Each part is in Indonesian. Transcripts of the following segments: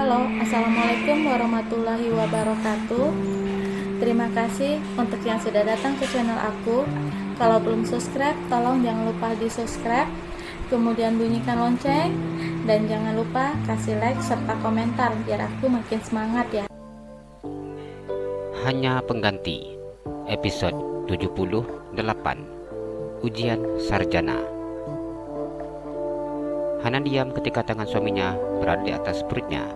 Halo, Assalamualaikum warahmatullahi wabarakatuh. Terima kasih untuk yang sudah datang ke channel aku. Kalau belum subscribe, tolong jangan lupa di subscribe, kemudian bunyikan lonceng, dan jangan lupa kasih like serta komentar biar aku makin semangat ya. Hanya Pengganti, episode 78, Ujian Sarjana. Hana diam ketika tangan suaminya berada di atas perutnya.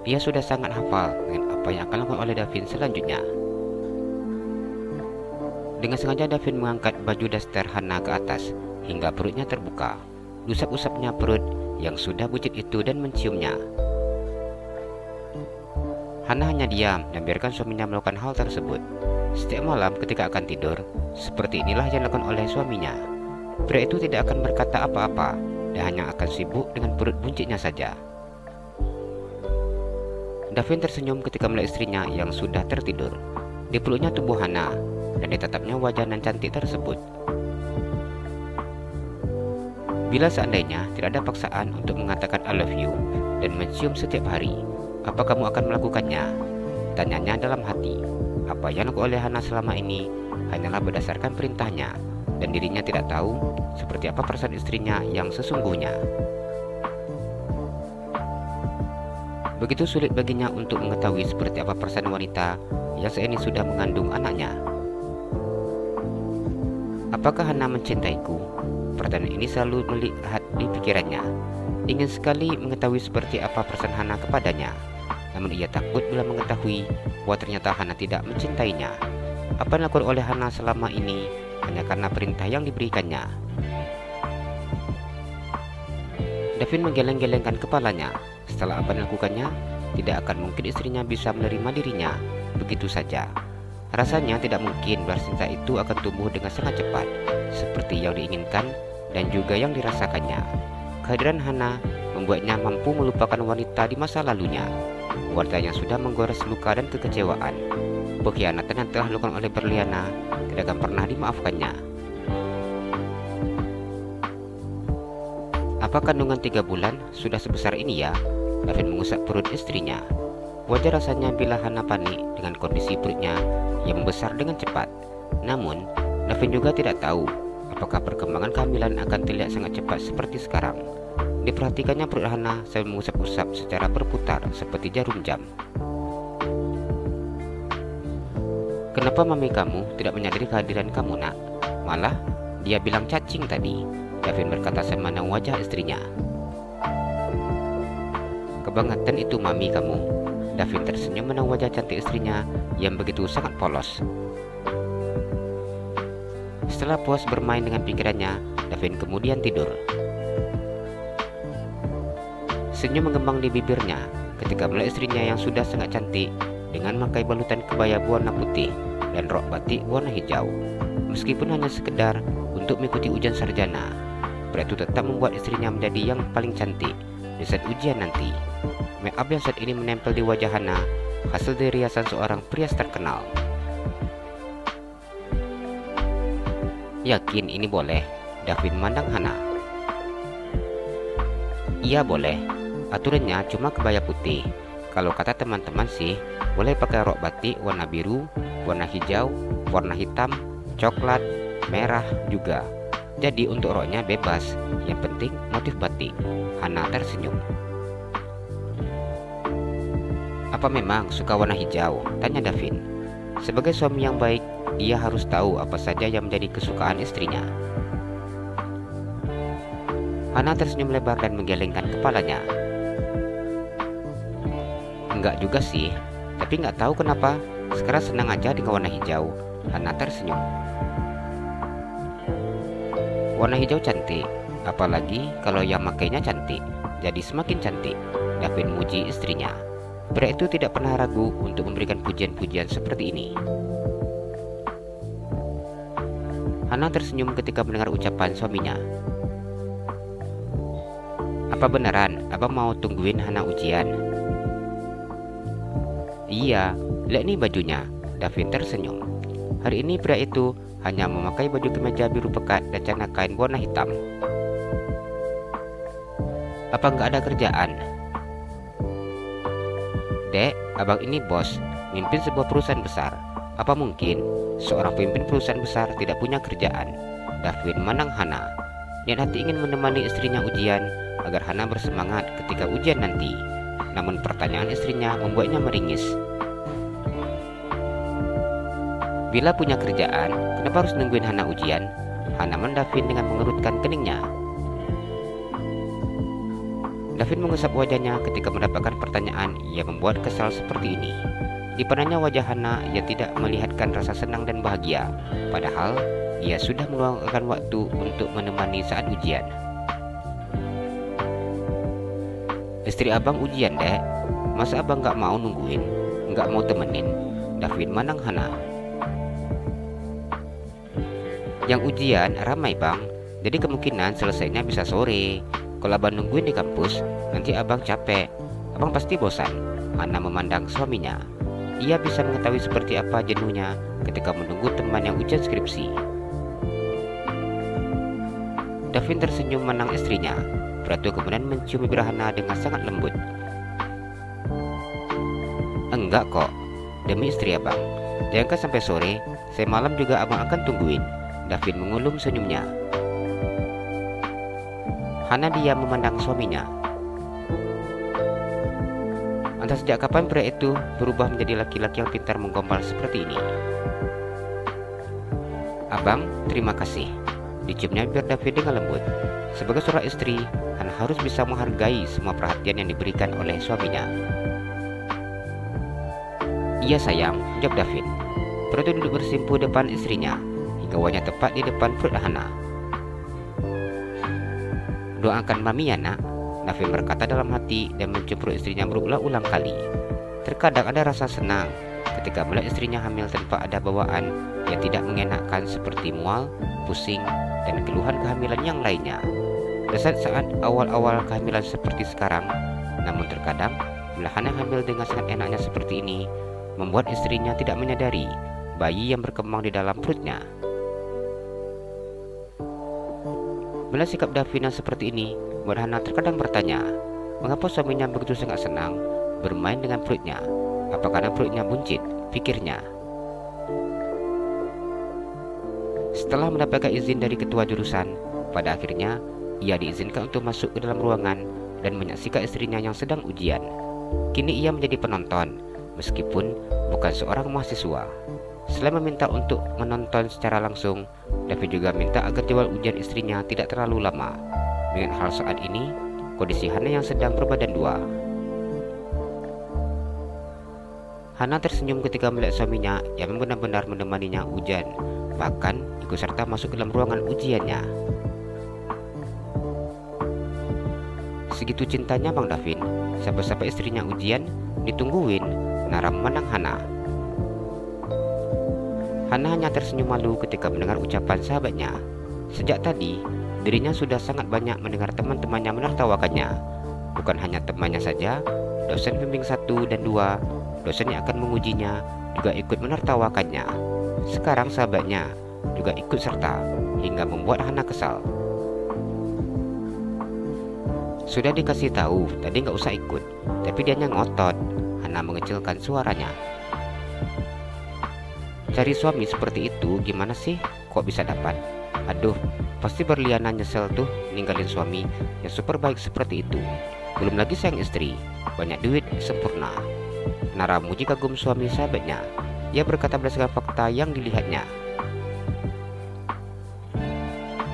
Ia sudah sangat hafal dengan apa yang akan dilakukan oleh Davin selanjutnya. Dengan sengaja Davin mengangkat baju daster Hana ke atas hingga perutnya terbuka. Usap-usapnya perut yang sudah buncit itu dan menciumnya. Hana hanya diam dan biarkan suaminya melakukan hal tersebut. Setiap malam ketika akan tidur, seperti inilah yang dilakukan oleh suaminya. Pria itu tidak akan berkata apa-apa dan hanya akan sibuk dengan perut buncitnya saja. Davin tersenyum ketika melihat istrinya yang sudah tertidur. Di peluknya tubuh Hana dan ditatapnya wajah nan cantik tersebut. Bila seandainya tidak ada paksaan untuk mengatakan I love you dan mencium setiap hari, apa kamu akan melakukannya? Tanyanya dalam hati. Apa yang dilakukan oleh Hana selama ini hanyalah berdasarkan perintahnya, dan dirinya tidak tahu seperti apa perasaan istrinya yang sesungguhnya. Begitu sulit baginya untuk mengetahui seperti apa perasaan wanita yang saat ini sudah mengandung anaknya. Apakah Hana mencintaiku? Pertanyaan ini selalu melihat di pikirannya. Ingin sekali mengetahui seperti apa perasaan Hana kepadanya. Namun ia takut bila mengetahui bahwa ternyata Hana tidak mencintainya. Apa yang dilakukan oleh Hana selama ini hanya karena perintah yang diberikannya. Davin menggeleng-gelengkan kepalanya. Setelah apa yang dilakukannya, tidak akan mungkin istrinya bisa menerima dirinya begitu saja. Rasanya tidak mungkin bahwa cinta itu akan tumbuh dengan sangat cepat, seperti yang diinginkan dan juga yang dirasakannya. Kehadiran Hana membuatnya mampu melupakan wanita di masa lalunya, wanita yang sudah menggores luka dan kekecewaan. Pengkhianatan yang telah dilakukan oleh Berliana tidak akan pernah dimaafkannya. Apa kandungan 3 bulan sudah sebesar ini ya? Davin mengusap perut istrinya. Wajar rasanya bila Hana panik dengan kondisi perutnya yang membesar dengan cepat. Namun, Davin juga tidak tahu apakah perkembangan kehamilan akan terlihat sangat cepat seperti sekarang. Diperhatikannya perut Hana sambil mengusap-usap secara berputar seperti jarum jam. Kenapa mami kamu tidak menyadari kehadiran kamu, nak? Malah, dia bilang cacing tadi, Davin berkata memandang wajah istrinya. Kebangetan itu mami kamu. Davin tersenyum memandang wajah cantik istrinya yang begitu sangat polos. Setelah puas bermain dengan pikirannya, Davin kemudian tidur. Senyum mengembang di bibirnya ketika melihat istrinya yang sudah sangat cantik dengan memakai balutan kebaya berwarna putih dan rok batik warna hijau. Meskipun hanya sekedar untuk mengikuti ujian sarjana, pria itu tetap membuat istrinya menjadi yang paling cantik di saat ujian nanti. Make up yang saat ini menempel di wajah Hana hasil dari riasan seorang pria terkenal. Yakin ini boleh? Davin memandang Hana. Iya boleh. Aturannya cuma kebaya putih. Kalau kata teman-teman sih, boleh pakai rok batik warna biru, warna hijau, warna hitam, coklat, merah juga. Jadi untuk roknya bebas, yang penting motif batik. Hana tersenyum. Apa memang suka warna hijau? Tanya Davin. Sebagai suami yang baik, ia harus tahu apa saja yang menjadi kesukaan istrinya. Hana tersenyum lebar dan menggelengkan kepalanya. Enggak juga sih, tapi nggak tahu kenapa sekarang senang aja dengan warna hijau. Hana tersenyum. Warna hijau cantik, apalagi kalau yang makainya cantik, jadi semakin cantik. Davin muji istrinya. Pria itu tidak pernah ragu untuk memberikan pujian-pujian seperti ini. Hana tersenyum ketika mendengar ucapan suaminya. Apa beneran abang mau tungguin Hana ujian? Iya, lihat nih bajunya. Davin tersenyum. Hari ini pria itu hanya memakai baju kemeja biru pekat dan celana kain warna hitam. Apa nggak ada kerjaan? Dek, abang ini bos, mimpin sebuah perusahaan besar. Apa mungkin seorang pemimpin perusahaan besar tidak punya kerjaan? Davin memandang Hana. Niat hati ingin menemani istrinya ujian agar Hana bersemangat ketika ujian nanti. Namun pertanyaan istrinya membuatnya meringis. Bila punya kerjaan, kenapa harus nungguin Hana ujian? Hana Davin dengan mengerutkan keningnya. Davin mengusap wajahnya ketika mendapatkan pertanyaan yang membuat kesal seperti ini. Di pandannya wajah Hana, ia tidak melihatkan rasa senang dan bahagia, padahal ia sudah meluangkan waktu untuk menemani saat ujian. Istri abang ujian, Dek. Masa abang gak mau nungguin, gak mau temenin? Davin mandang Hana. Yang ujian ramai bang, jadi kemungkinan selesainya bisa sore. Kalau abang nungguin di kampus, nanti abang capek. Abang pasti bosan. Hana memandang suaminya. Ia bisa mengetahui seperti apa jenuhnya ketika menunggu teman yang ujian skripsi. Davin tersenyum menang istrinya. Pratu kemudian mencium bibir Hana dengan sangat lembut. Enggak kok, demi istri abang. Jangan sampai sore, saya malam juga abang akan tungguin. Davin mengulum senyumnya. Hana diam memandang suaminya. Entah sejak kapan pria itu berubah menjadi laki-laki yang pintar menggombal seperti ini. Abang, terima kasih. Diciumnya bibir Davin dengan lembut. Sebagai seorang istri, Hana harus bisa menghargai semua perhatian yang diberikan oleh suaminya. Iya sayang, jawab Davin. Pratu duduk bersimpuh depan istrinya, hingga wajahnya tepat di depan perut Hana. Doakan mami ya nak, Davin berkata dalam hati dan mencium perut istrinya berulang-ulang kali. Terkadang ada rasa senang ketika melihat istrinya hamil tanpa ada bawaan yang tidak mengenakan seperti mual, pusing, dan keluhan kehamilan yang lainnya. Dan saat awal-awal kehamilan seperti sekarang, namun terkadang bila Hana hamil dengan sangat enaknya seperti ini, membuat istrinya tidak menyadari bayi yang berkembang di dalam perutnya. Bila sikap Davina seperti ini, buat Hana terkadang bertanya, mengapa suaminya begitu sangat senang bermain dengan perutnya? Apa karena perutnya buncit? Pikirnya. Setelah mendapatkan izin dari ketua jurusan, pada akhirnya ia diizinkan untuk masuk ke dalam ruangan dan menyaksikan istrinya yang sedang ujian. Kini ia menjadi penonton, meskipun bukan seorang mahasiswa. Selain meminta untuk menonton secara langsung, Davin juga minta agar jadwal ujian istrinya tidak terlalu lama. Dengan hal saat ini, kondisi Hana yang sedang berbadan dua. Hana tersenyum ketika melihat suaminya yang benar-benar menemaninya ujian, bahkan ikut serta masuk ke dalam ruangan ujiannya. Segitu cintanya Bang Davin, sampai-sampai istrinya ujian ditungguin. Nara memandang Hana. Hana hanya tersenyum malu ketika mendengar ucapan sahabatnya. Sejak tadi, dirinya sudah sangat banyak mendengar teman-temannya menertawakannya. Bukan hanya temannya saja, dosen pembimbing 1 dan 2, dosen yang akan mengujinya juga ikut menertawakannya. Sekarang sahabatnya juga ikut serta, hingga membuat Hana kesal. Sudah dikasih tahu, tadi nggak usah ikut, tapi dianya ngotot. Hana mengecilkan suaranya. Cari suami seperti itu gimana sih? Kok bisa dapat? Aduh, pasti berliana nyesel tuh ninggalin suami yang super baik seperti itu. Belum lagi sayang istri, banyak duit, sempurna. Nara muji kagum suami sahabatnya. Ia berkata berdasarkan fakta yang dilihatnya.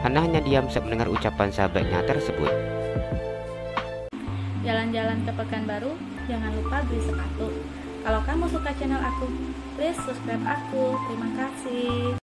Hana hanya diam saat mendengar ucapan sahabatnya tersebut. Jalan-jalan ke Pekanbaru, jangan lupa beli sepatu. Kalau kamu suka channel aku, please subscribe aku. Terima kasih.